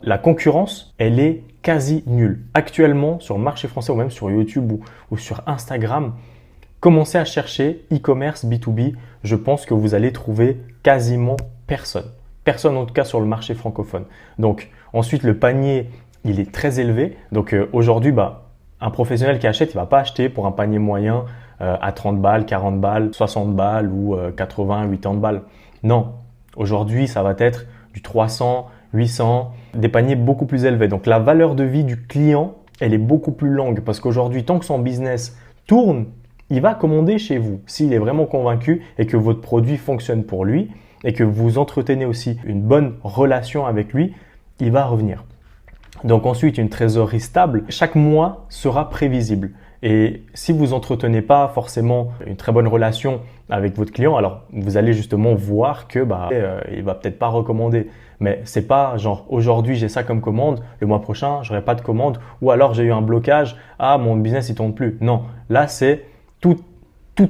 La concurrence, elle est quasi nulle. Actuellement, sur le marché français ou même sur YouTube ou sur Instagram, commencez à chercher e-commerce B2B. Je pense que vous allez trouver quasiment personne. Personne en tout cas sur le marché francophone. Donc ensuite, le panier, il est très élevé. Donc aujourd'hui, un professionnel qui achète, il ne va pas acheter pour un panier moyen à 30 balles, 40 balles, 60 balles ou 80, 80 balles. Non, aujourd'hui, ça va être du 300, 800, des paniers beaucoup plus élevés. Donc la valeur de vie du client, elle est beaucoup plus longue parce qu'aujourd'hui, tant que son business tourne, il va commander chez vous s'il est vraiment convaincu et que votre produit fonctionne pour lui et que vous entretenez aussi une bonne relation avec lui, il va revenir. Donc ensuite, une trésorerie stable, chaque mois sera prévisible. Et si vous entretenez pas forcément une très bonne relation avec votre client, alors vous allez justement voir que il va peut-être pas recommander. Mais c'est pas genre aujourd'hui j'ai ça comme commande, le mois prochain j'aurai pas de commande ou alors j'ai eu un blocage, mon business il tourne plus. Non, là c'est tout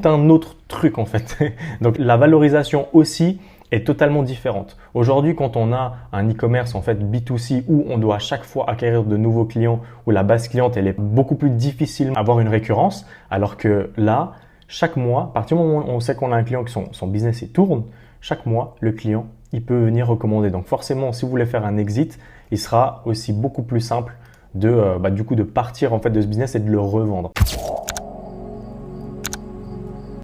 un autre truc en fait. Donc la valorisation aussi est totalement différente. Aujourd'hui, quand on a un e-commerce en fait B2C où on doit à chaque fois acquérir de nouveaux clients, où la base cliente elle est beaucoup plus difficile à avoir une récurrence, alors que là, chaque mois, à partir du moment où on sait qu'on a un client que son business il tourne, chaque mois, le client il peut venir recommander. Donc forcément, si vous voulez faire un exit, il sera aussi beaucoup plus simple de partir en fait de ce business et de le revendre.